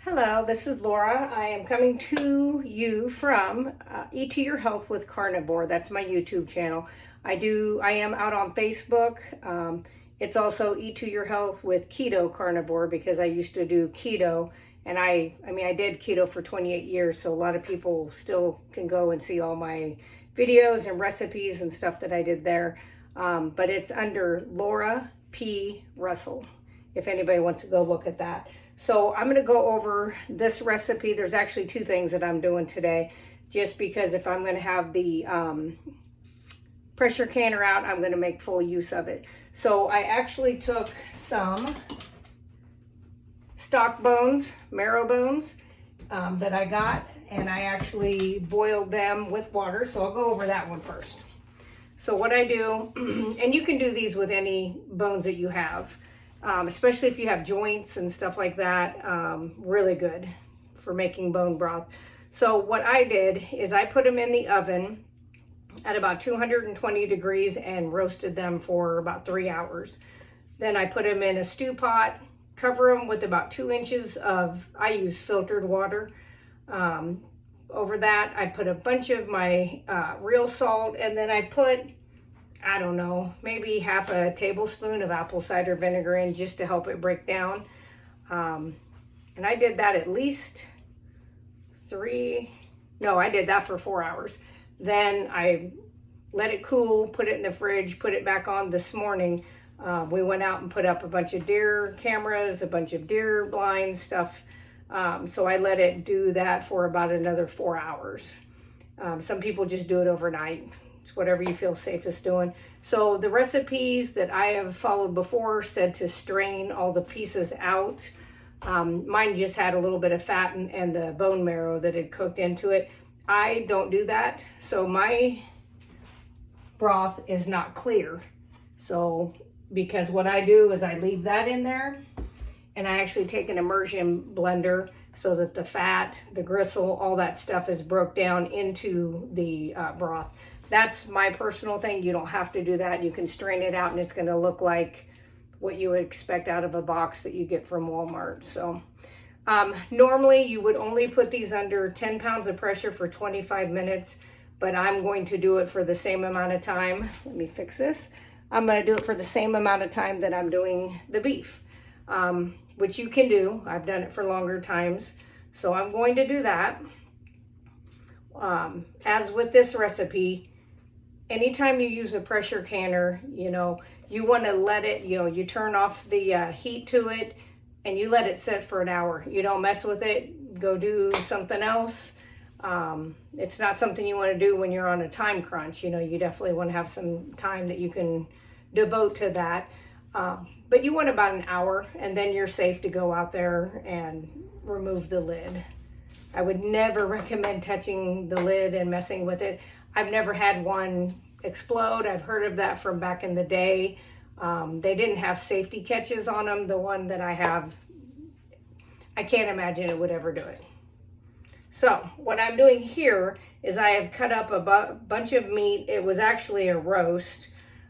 Hello, this is Laura. I am coming to you from Eat to Your Health with Carnivore. That's my YouTube channel. I am out on Facebook. It's also Eat to Your Health with Keto Carnivore because I used to do keto, and I did keto for 28 years, so a lot of people still can go and see all my videos and recipes and stuff that I did there. But it's under Laura P. Russell, if anybody wants to go look at that. So I'm going to go over this recipe. There's actually two things that I'm doing today, just because if I'm going to have the pressure canner out, I'm going to make full use of it. So I actually took some stock bones, marrow bones that I got, and I actually boiled them with water. So I'll go over that one first. So what I do, and you can do these with any bones that you have, especially if you have joints and stuff like that, really good for making bone broth. So what I did is I put them in the oven at about 220 degrees and roasted them for about 3 hours. Then I put them in a stew pot, cover them with about 2 inches of, I use filtered water. Over that, I put a bunch of my real salt, and then I put, I don't know, maybe half a tablespoon of apple cider vinegar in just to help it break down. And I did that at least I did that for 4 hours. Then I let it cool, put it in the fridge, put it back on this morning. We went out and put up a bunch of deer cameras, a bunch of deer blinds, stuff. So I let it do that for about another 4 hours. Some people just do it overnight. It's whatever you feel safest doing. So the recipes that I have followed before said to strain all the pieces out. Mine just had a little bit of fat and the bone marrow that had cooked into it. I don't do that. So my broth is not clear. So because what I do is I leave that in there, and I actually take an immersion blender so that the fat, the gristle, all that stuff is broke down into the broth. That's my personal thing. You don't have to do that. You can strain it out and it's going to look like what you would expect out of a box that you get from Walmart. So normally you would only put these under 10 pounds of pressure for 25 minutes, but I'm going to do it for the same amount of time. Let me fix this. I'm going to do it for the same amount of time that I'm doing the beef, which you can do. I've done it for longer times. So I'm going to do that. As with this recipe, anytime you use a pressure canner, you want to let it, you turn off the heat to it and you let it sit for an hour. You don't mess with it. Go do something else. It's not something you want to do when you're on a time crunch. You definitely want to have some time that you can devote to that. But you want about an hour, and then you're safe to go out there and remove the lid. I would never recommend touching the lid and messing with it. I've never had one explode. I've heard of that from back in the day. They didn't have safety catches on them. The one that I have, I can't imagine it would ever do it. So what I'm doing here is I have cut up a bunch of meat. It was actually a roast,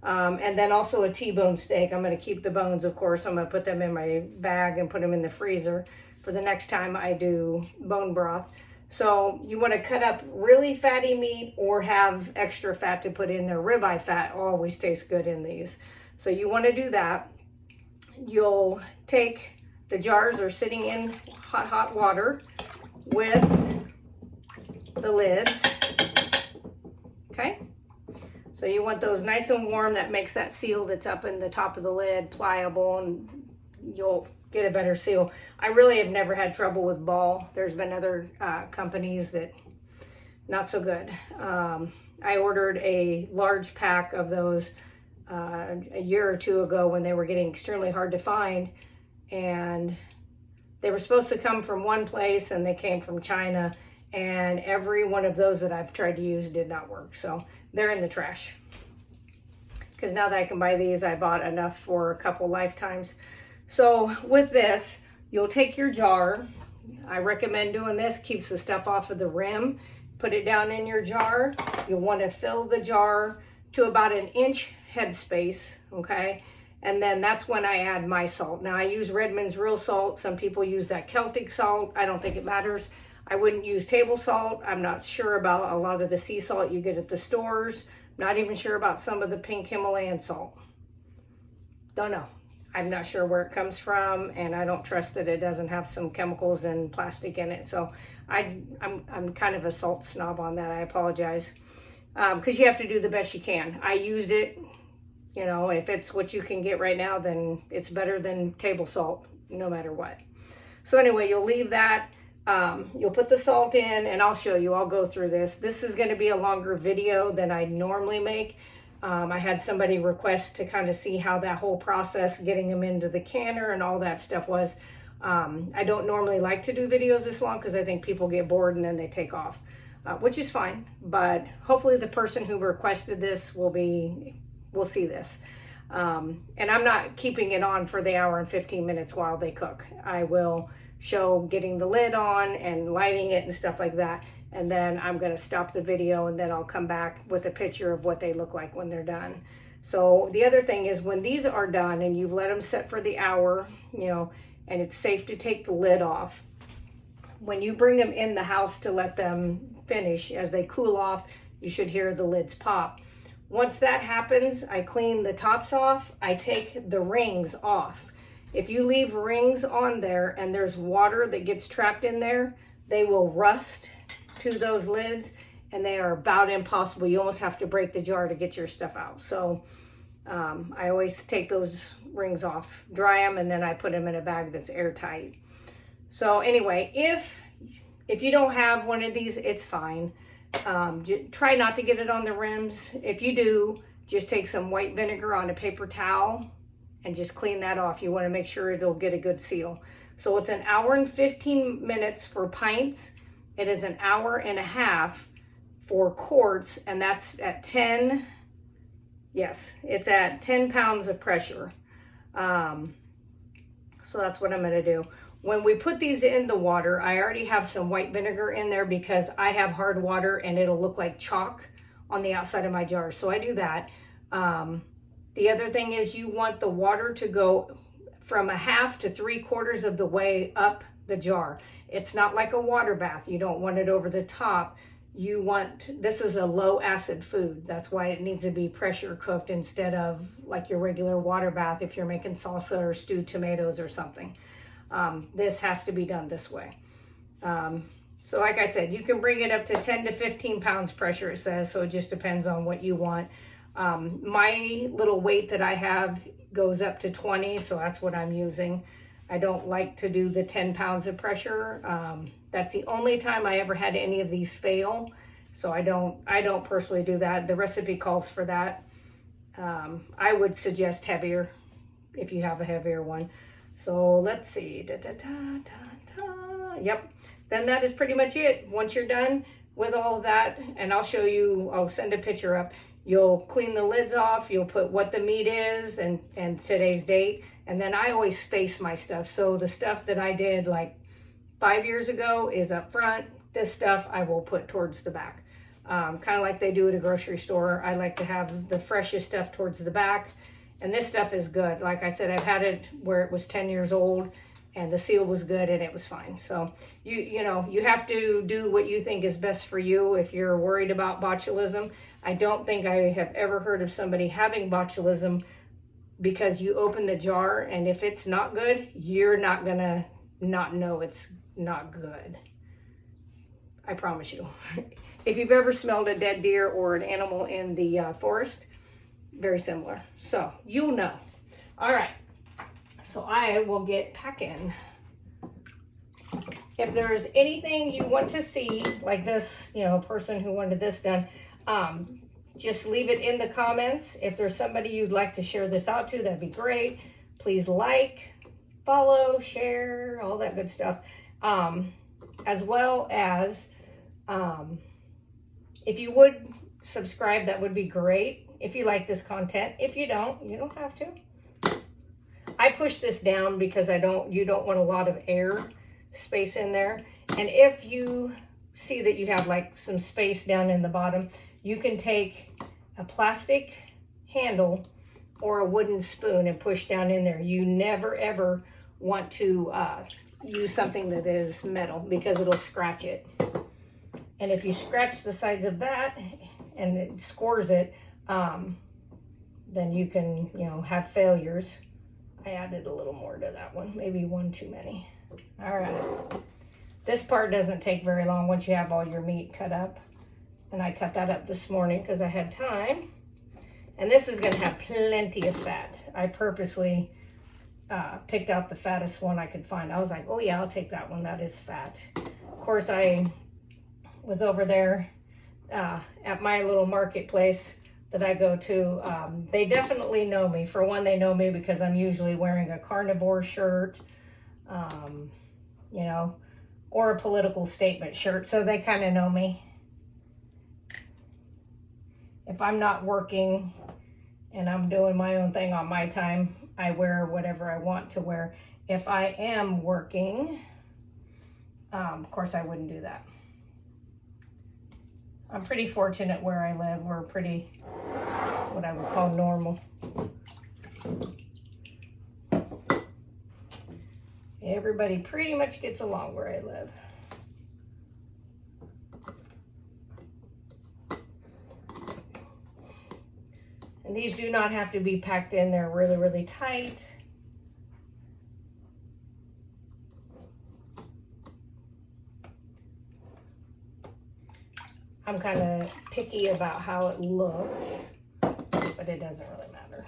and then also a T-bone steak. I'm going to keep the bones, of course. I'm going to put them in my bag and put them in the freezer for the next time I do bone broth. So you want to cut up really fatty meat or have extra fat to put in there. Ribeye fat always tastes good in these. So you want to do that. You'll take, the jars are sitting in hot water with the lids. Okay. So you want those nice and warm. That makes that seal that's up in the top of the lid pliable, and you'll get a better seal. I really have never had trouble with ball. There's been other companies that not so good. I ordered a large pack of those a year or two ago when they were getting extremely hard to find, and they were supposed to come from one place and they came from China, and every one of those that I've tried to use did not work. So they're in the trash. Because now that I can buy these, I bought enough for a couple lifetimes. So with this, you'll take your jar. I recommend doing this, keeps the stuff off of the rim. Put it down in your jar. You'll want to fill the jar to about 1 inch headspace, okay? And then that's when I add my salt. Now I use Redmond's real salt. Some people use that Celtic salt. I don't think it matters. I wouldn't use table salt. I'm not sure about a lot of the sea salt you get at the stores. Not even sure about some of the pink Himalayan salt. Don't know. I'm not sure where it comes from, and I don't trust that it doesn't have some chemicals and plastic in it. So I'm kind of a salt snob on that. I apologize. Because you have to do the best you can. I used it. You know, if it's what you can get right now, then it's better than table salt, no matter what. So anyway, you'll leave that. You'll put the salt in, and I'll show you. I'll go through this. This is going to be a longer video than I normally make. I had somebody request to kind of see how that whole process, getting them into the canner and all that stuff was. I don't normally like to do videos this long because I think people get bored and then they take off, which is fine. But hopefully the person who requested this will see this. And I'm not keeping it on for the hour and 15 minutes while they cook. I will show getting the lid on and lighting it and stuff like that. And then I'm going to stop the video, and then I'll come back with a picture of what they look like when they're done. So the other thing is, when these are done and you've let them set for the hour, you know, and it's safe to take the lid off, when you bring them in the house to let them finish, as they cool off, you should hear the lids pop. Once that happens, I clean the tops off. I take the rings off. If you leave rings on there and there's water that gets trapped in there, they will rust to those lids, and they are about impossible. You almost have to break the jar to get your stuff out. So I always take those rings off, dry them, and then I put them in a bag that's airtight. So anyway, if you don't have one of these, it's fine. Try not to get it on the rims. If you do, just take some white vinegar on a paper towel and just clean that off. You want to make sure it'll get a good seal. So it's an hour and 15 minutes for pints. It is an hour and a half for quarts, and that's at 10, yes, it's at 10 pounds of pressure. So that's what I'm going to do. When we put these in the water, I already have some white vinegar in there because I have hard water and it'll look like chalk on the outside of my jar. So I do that. The other thing is, you want the water to go from a half to 3/4 of the way up the jar. It's not like a water bath. You don't want it over the top. This is a low acid food. That's why it needs to be pressure cooked instead of like your regular water bath if you're making salsa or stewed tomatoes or something. This has to be done this way. So like I said, you can bring it up to 10 to 15 pounds pressure, it says, so it just depends on what you want. My little weight that I have goes up to 20, so that's what I'm using. I don't like to do the 10 pounds of pressure. That's the only time I ever had any of these fail. So I don't personally do that. The recipe calls for that. I would suggest heavier if you have a heavier one. So let's see. Yep. Then that is pretty much it. Once you're done with all of that, and I'll show you, I'll send a picture up. You'll clean the lids off. You'll put what the meat is and today's date. And then I always space my stuff. So the stuff that I did like 5 years ago is up front. This stuff I will put towards the back. Kind of like they do at a grocery store. I like to have the freshest stuff towards the back. And this stuff is good. Like I said, I've had it where it was 10 years old and the seal was good and it was fine. So you have to do what you think is best for you. If you're worried about botulism, I don't think I have ever heard of somebody having botulism because you open the jar and if it's not good, you're not gonna not know it's not good. I promise you. If you've ever smelled a dead deer or an animal in the forest, very similar. So you'll know. All right. So I will get packing. If there's anything you want to see, like this, person who wanted this done, just leave it in the comments. If there's somebody you'd like to share this out to, that'd be great. Please like, follow, share, all that good stuff. As well as, if you would subscribe, that would be great. If you like this content. If you don't, you don't have to. I push this down because you don't want a lot of air space in there. And if you see that you have like some space down in the bottom, you can take a plastic handle or a wooden spoon and push down in there. You never ever want to use something that is metal because it'll scratch it. And if you scratch the sides of that and it scores it, then you can, you know, have failures. I added a little more to that one, maybe one too many. All right. This part doesn't take very long once you have all your meat cut up. And I cut that up this morning because I had time. And this is going to have plenty of fat. I purposely picked out the fattest one I could find. I was like, oh yeah, I'll take that one. That is fat. Of course, I was over there at my little marketplace that I go to. They definitely know me. For one, they know me because I'm usually wearing a carnivore shirt, you know, or a political statement shirt. So they kind of know me. If I'm not working and I'm doing my own thing on my time, I wear whatever I want to wear. If I am working, of course I wouldn't do that. I'm pretty fortunate where I live. We're pretty, what I would call normal. Everybody pretty much gets along where I live. And these do not have to be packed in. They're really, really tight. I'm kind of picky about how it looks, but it doesn't really matter.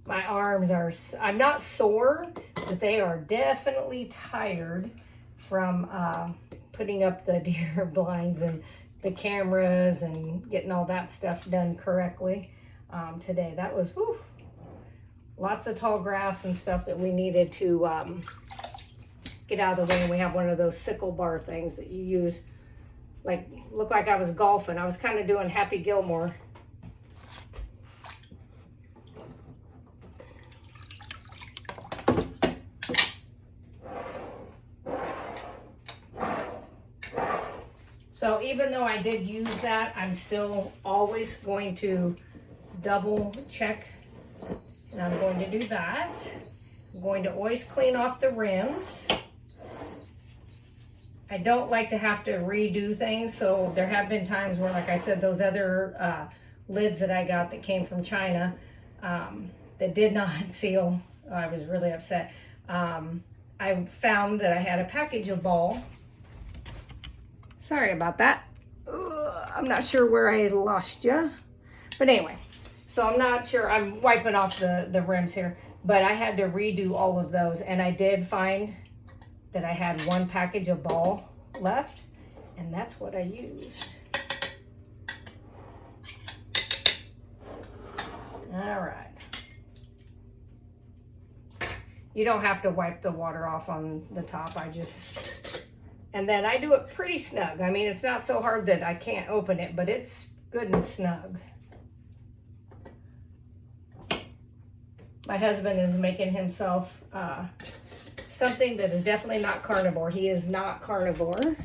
My arms are, I'm not sore, but they are definitely tired from putting up the deer blinds and the cameras and getting all that stuff done correctly today. That was, whew, lots of tall grass and stuff that we needed to get out of the way. And we have one of those sickle bar things that you use, like, looked like I was golfing. I was kind of doing Happy Gilmore. So even though I did use that, I'm still always going to double check. And I'm going to do that. I'm going to always clean off the rims. I don't like to have to redo things. So there have been times where, like I said, those other lids that I got that came from China that did not seal, I was really upset. I found that I had a package of ball. Sorry about that. I'm not sure where I lost you. But anyway, so I'm not sure. I'm wiping off the rims here. But I had to redo all of those. And I did find that I had one package of ball left. And that's what I used. All right. You don't have to wipe the water off on the top. I just... And then I do it pretty snug. I mean, it's not so hard that I can't open it, but it's good and snug. My husband is making himself something that is definitely not carnivore. He is not carnivore.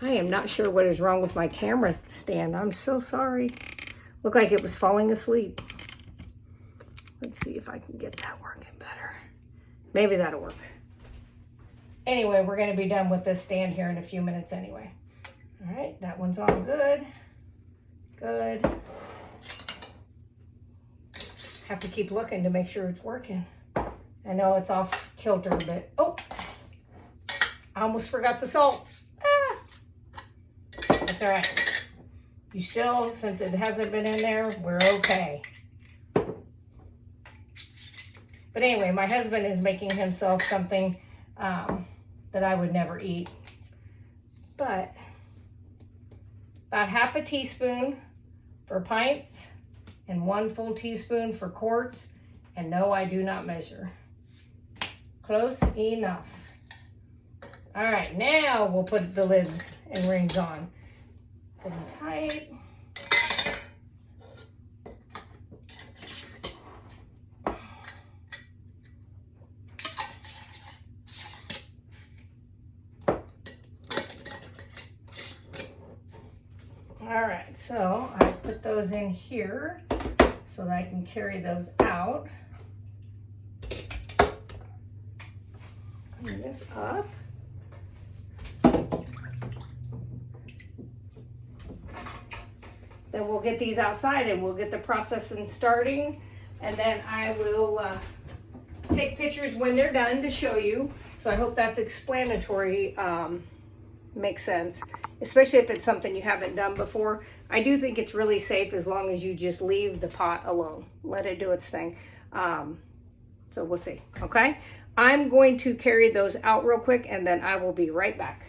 I am not sure what is wrong with my camera stand. I'm so sorry. Looked like it was falling asleep. Let's see if I can get that working better. Maybe that'll work. Anyway, we're going to be done with this stand here in a few minutes anyway. All right, that one's on good. Good. Have to keep looking to make sure it's working. I know it's off kilter, but oh, I almost forgot the salt. Ah, that's all right. You still, since it hasn't been in there, we're okay. But anyway, my husband is making himself something that I would never eat. But about half a teaspoon for pints and 1 full teaspoon for quarts. And no, I do not measure. Close enough. All right, now we'll put the lids and rings on. Put them tight. All right, so I put those in here so that I can carry those out. Clean this up. Then we'll get these outside and we'll get the processing starting. And then I will take pictures when they're done to show you. So I hope that's explanatory, makes sense. Especially if it's something you haven't done before. I do think it's really safe as long as you just leave the pot alone. Let it do its thing. So we'll see, okay? I'm going to carry those out real quick and then I will be right back.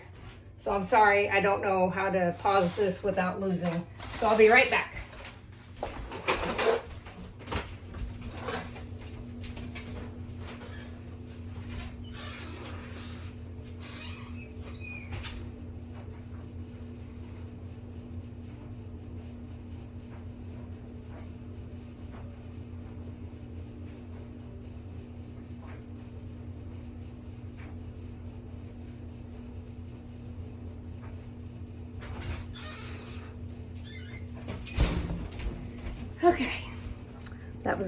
So I'm sorry, I don't know how to pause this without losing. So I'll be right back. Okay, that was